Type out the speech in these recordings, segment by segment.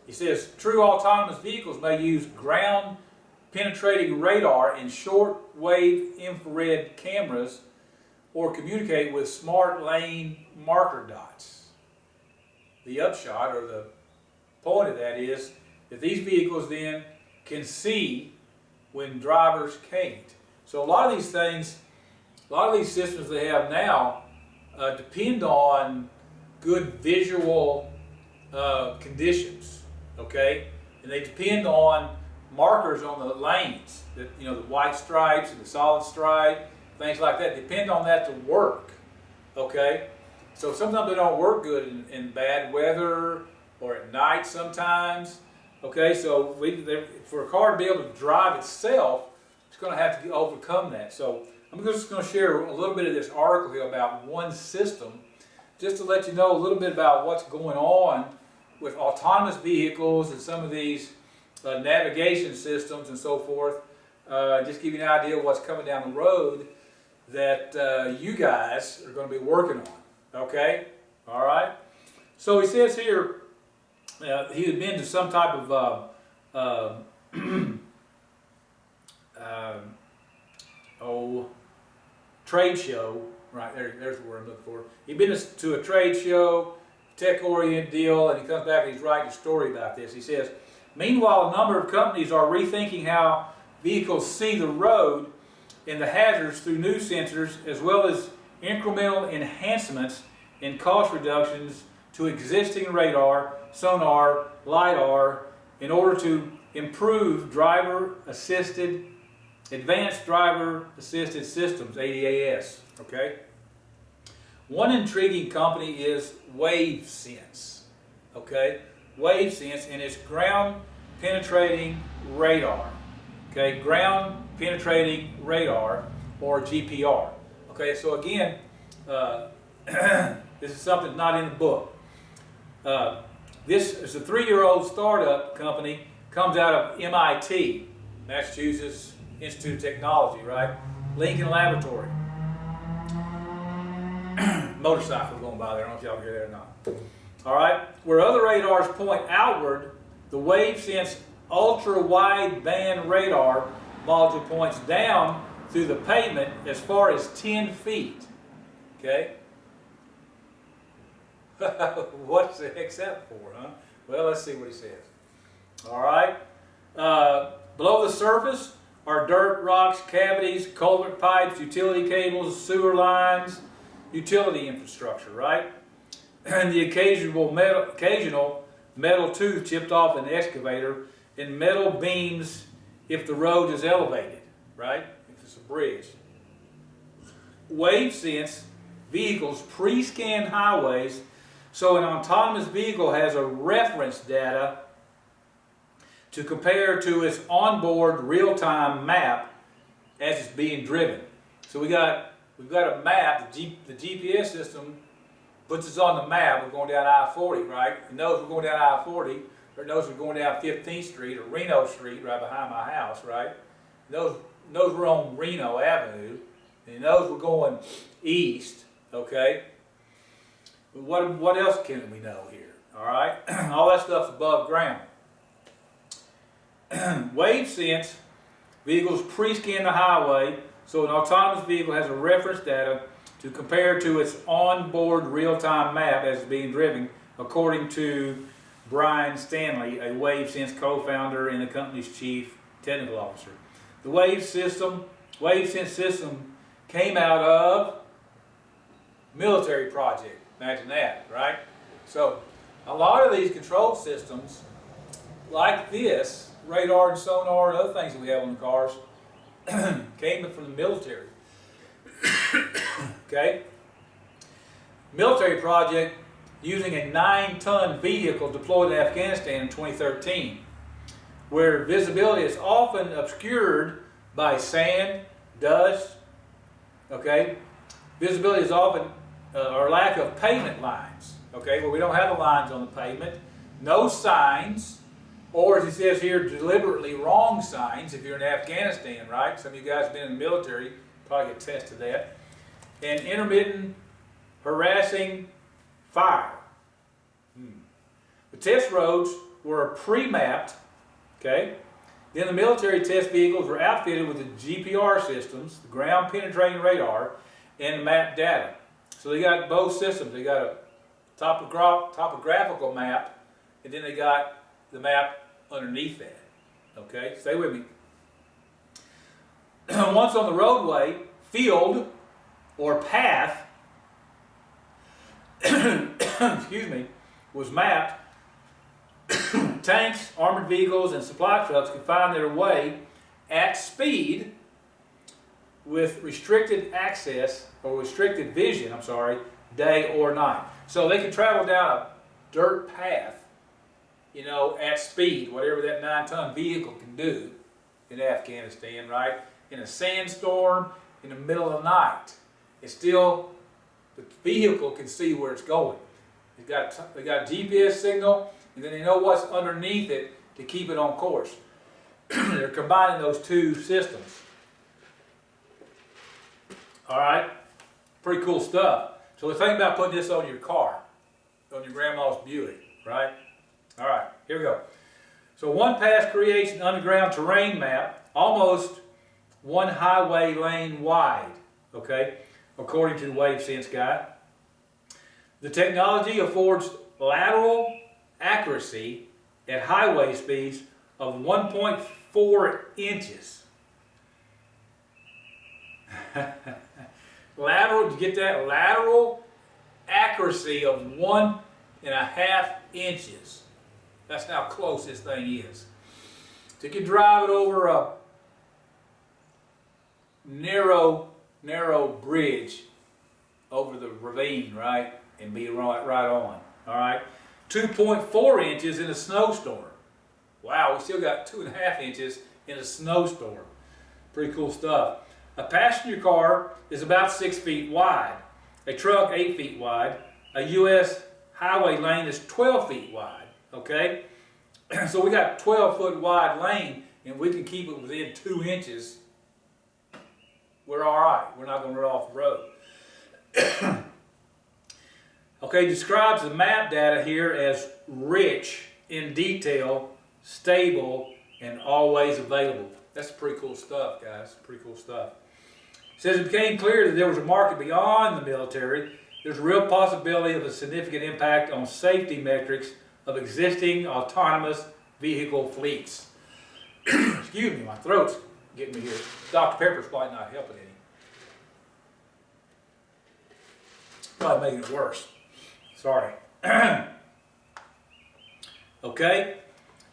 He says, true autonomous vehicles may use ground-penetrating radar and short-wave infrared cameras or communicate with smart lane marker dots. The upshot, or the point of that, is that these vehicles then can see when drivers can't. So a lot of these things, a lot of these systems they have now depend on good visual conditions, okay? And they depend on markers on the lanes, that, you know, the white stripes and the solid stripe, things like that, depend on that to work, okay? So sometimes they don't work good in bad weather or at night sometimes, okay? So for a car to be able to drive itself, it's going to have to overcome that. So I'm just going to share a little bit of this article here about one system, just to let you know a little bit about what's going on with autonomous vehicles and some of these navigation systems and so forth. Just give you an idea of what's coming down the road that you guys are going to be working on. Okay? All right? So he says here he had been to some type of trade show. Right, there's the word I'm looking for. He'd been to a trade show, tech-oriented deal, and he comes back and he's writing a story about this. He says, meanwhile, a number of companies are rethinking how vehicles see the road and the hazards through new sensors, as well as incremental enhancements in cost reductions to existing radar, sonar, LiDAR, in order to improve advanced driver-assisted systems, ADAS. Okay. One intriguing company is WaveSense. Okay, WaveSense, and it's ground penetrating radar. Okay, ground penetrating radar, or GPR. Okay, so again, this is something not in the book. This is a 3-year-old startup company, comes out of MIT, Massachusetts Institute of Technology, right? Lincoln Laboratory. Motorcycle going by there. I don't know if y'all can hear that or not. All right. Where other radars point outward, the WaveSense ultra-wideband radar module points down through the pavement as far as 10 feet. Okay. What's the heck's that for, huh? Well, let's see what he says. All right. Below the surface are dirt, rocks, cavities, culvert pipes, utility cables, sewer lines, utility infrastructure, right? And the occasional metal tooth chipped off an excavator, and metal beams if the road is elevated, right? If it's a bridge. WaveSense vehicles pre-scan highways, so an autonomous vehicle has a reference data to compare to its onboard real-time map as it's being driven. So we've got a map. The GPS system puts us on the map. We're going down I-40, right? It knows we're going down I-40, or it knows we're going down 15th Street or Reno Street right behind my house, right? It knows we're on Reno Avenue, and it knows we're going east, okay? But what else can we know here, all right? All that stuff's above ground. WaveSense vehicles pre-scan the highway, so an autonomous vehicle has a reference data to compare to its onboard real-time map as it's being driven, according to Brian Stanley, a WaveSense co-founder and the company's chief technical officer. The WaveSense system came out of military project. Imagine that, right? So a lot of these control systems, like this, radar and sonar and other things that we have on the cars, came from the military. Okay? Military project using a 9-ton vehicle deployed in Afghanistan in 2013, where visibility is often obscured by sand, dust, okay? Visibility is often, or lack of pavement lines, okay, where we don't have the lines on the pavement, no signs, or as he says here, deliberately wrong signs if you're in Afghanistan, right? Some of you guys have been in the military, probably attest to that. And intermittent, harassing fire. The test roads were pre-mapped, okay? Then the military test vehicles were outfitted with the GPR systems, the ground penetrating radar, and the map data. So they got both systems. They got a topographical map, and then they got the map underneath that. Okay, stay with me. Once on the roadway, field or path, excuse me, was mapped, tanks, armored vehicles, and supply trucks could find their way at speed with restricted access, or restricted vision, I'm sorry, day or night. So they could travel down a dirt path, you know, at speed, whatever that 9-ton vehicle can do in Afghanistan, right? In a sandstorm, in the middle of the night. It's still, the vehicle can see where it's going. They got a GPS signal, and then they know what's underneath it to keep it on course. They're combining those two systems. All right, pretty cool stuff. So think about putting this on your car, on your grandma's Buick, right? All right, here we go. So one pass creates an underground terrain map, almost one highway lane wide, okay, according to the WaveSense guide. The technology affords lateral accuracy at highway speeds of 1.4 inches. Lateral, did you get that? Lateral accuracy of 1.5 inches. That's how close this thing is. So you can drive it over a narrow bridge over the ravine, right? And be right on. All right. 2.4 inches in a snowstorm. Wow, we still got 2.5 inches in a snowstorm. Pretty cool stuff. A passenger car is about 6 feet wide. A truck 8 feet wide. A U.S. highway lane is 12 feet wide. Okay, so we got 12-foot wide lane, and we can keep it within 2 inches. We're all right. We're not going to run off the road. Okay, describes the map data here as rich in detail, stable, and always available. That's pretty cool stuff, guys. Pretty cool stuff. It says it became clear that there was a market beyond the military. There's a real possibility of a significant impact on safety metrics of existing autonomous vehicle fleets. Excuse me, my throat's getting me here. Dr. Pepper's probably not helping any. Probably making it worse. Sorry. Okay,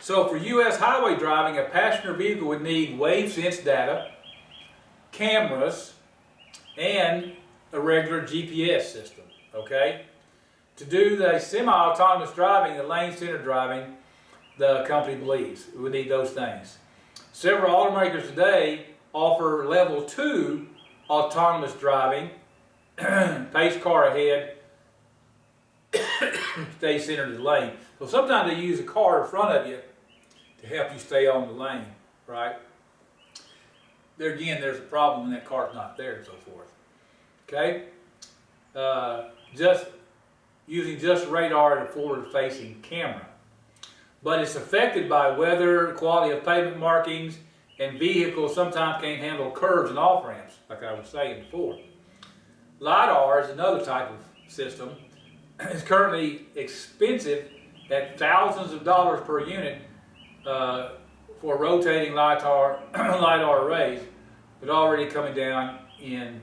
so for U.S. highway driving, a passenger vehicle would need WaveSense data, cameras, and a regular GPS system. Okay? To do the semi-autonomous driving, the lane-centered driving, the company believes we need those things. Several automakers today offer level 2 autonomous driving, pace car ahead, stay centered in the lane. So sometimes they use a car in front of you to help you stay on the lane, right? There again, there's a problem when that car's not there and so forth. Okay? Just using just radar and a forward-facing camera. But it's affected by weather, quality of pavement markings, and vehicles sometimes can't handle curves and off-ramps, like I was saying before. LiDAR is another type of system. It's currently expensive at thousands of dollars per unit for rotating LiDAR arrays, but already coming down in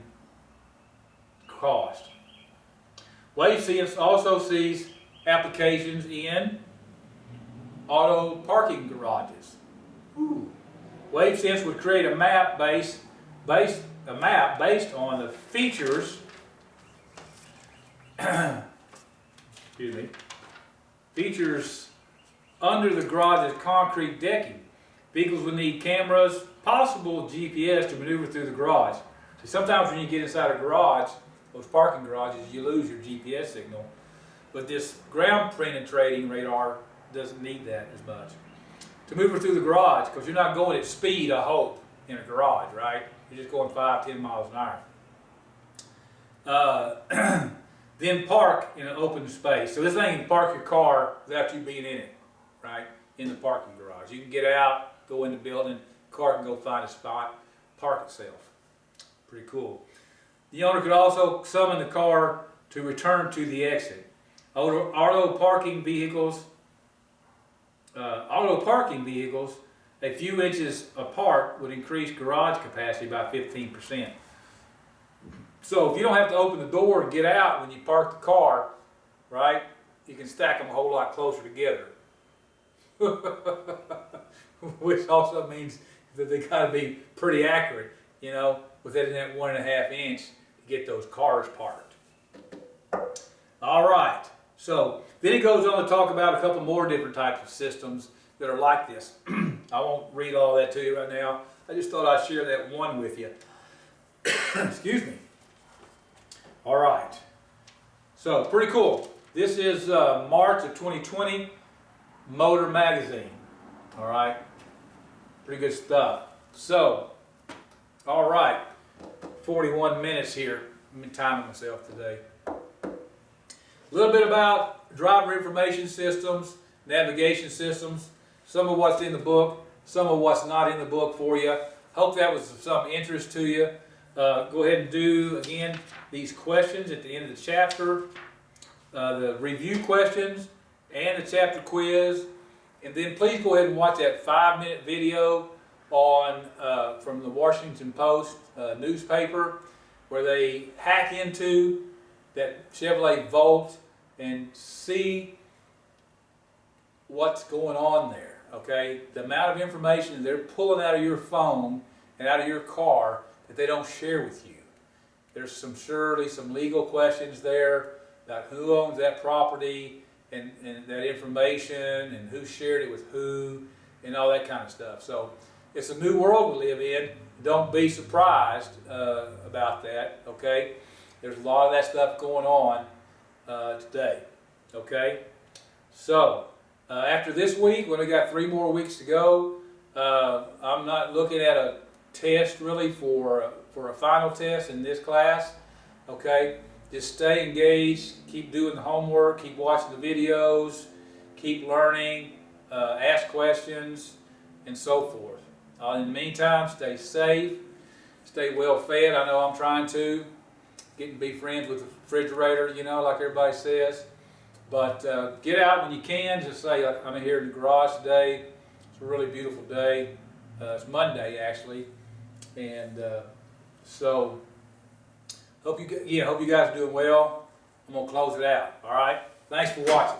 cost. WaveSense also sees applications in auto parking garages. Ooh. WaveSense would create a map based on the features excuse me, features under the garage's concrete decking. Vehicles would need cameras, possible GPS to maneuver through the garage. So sometimes when you get inside a garage, those parking garages, you lose your GPS signal. But this ground penetrating radar doesn't need that as much. To move through the garage, because you're not going at speed, I hope, in a garage, right? You're just going 5-10 miles an hour. Then park in an open space. So this thing can park your car without you being in it, right? in the parking garage. You can get out, go in the building, car can go find a spot, park itself. Pretty cool. The owner could also summon the car to return to the exit. Auto parking vehicles a few inches apart would increase garage capacity by 15%. So if you don't have to open the door and get out when you park the car, right, you can stack them a whole lot closer together. Which also means that they gotta be pretty accurate, you know, within that 1.5 inch to get those cars parked. All right, so then he goes on to talk about a couple more different types of systems that are like this. I won't read all that to you right now. I just thought I'd share that one with you. Excuse me. All right, so pretty cool. This is March of 2020, Motor Magazine. All right, pretty good stuff. So, all right, 41 minutes here. I'm timing myself today. A little bit about driver information systems, navigation systems, some of what's in the book, some of what's not in the book for you. Hope that was of some interest to you. Go ahead and do, again, these questions at the end of the chapter, the review questions and the chapter quiz. And then please go ahead and watch that 5-minute video on from the Washington Post newspaper, where they hack into that Chevrolet Volt and see what's going on there, okay? The amount of information they're pulling out of your phone and out of your car that they don't share with you. There's surely some legal questions there about who owns that property and that information and who shared it with who and all that kind of stuff. So it's a new world we live in. Don't be surprised about that, okay? There's a lot of that stuff going on today, okay? So after this week, when we got 3 more weeks to go, I'm not looking at a test really for a final test in this class, okay? Just stay engaged, keep doing the homework, keep watching the videos, keep learning, ask questions, and so forth. In the meantime, stay safe, stay well fed. I know I'm trying to. Getting to be friends with the refrigerator, you know, like everybody says. But get out when you can. Just say, I'm here in the garage today. It's a really beautiful day. It's Monday, actually. And so, hope you guys are doing well. I'm going to close it out. All right? Thanks for watching.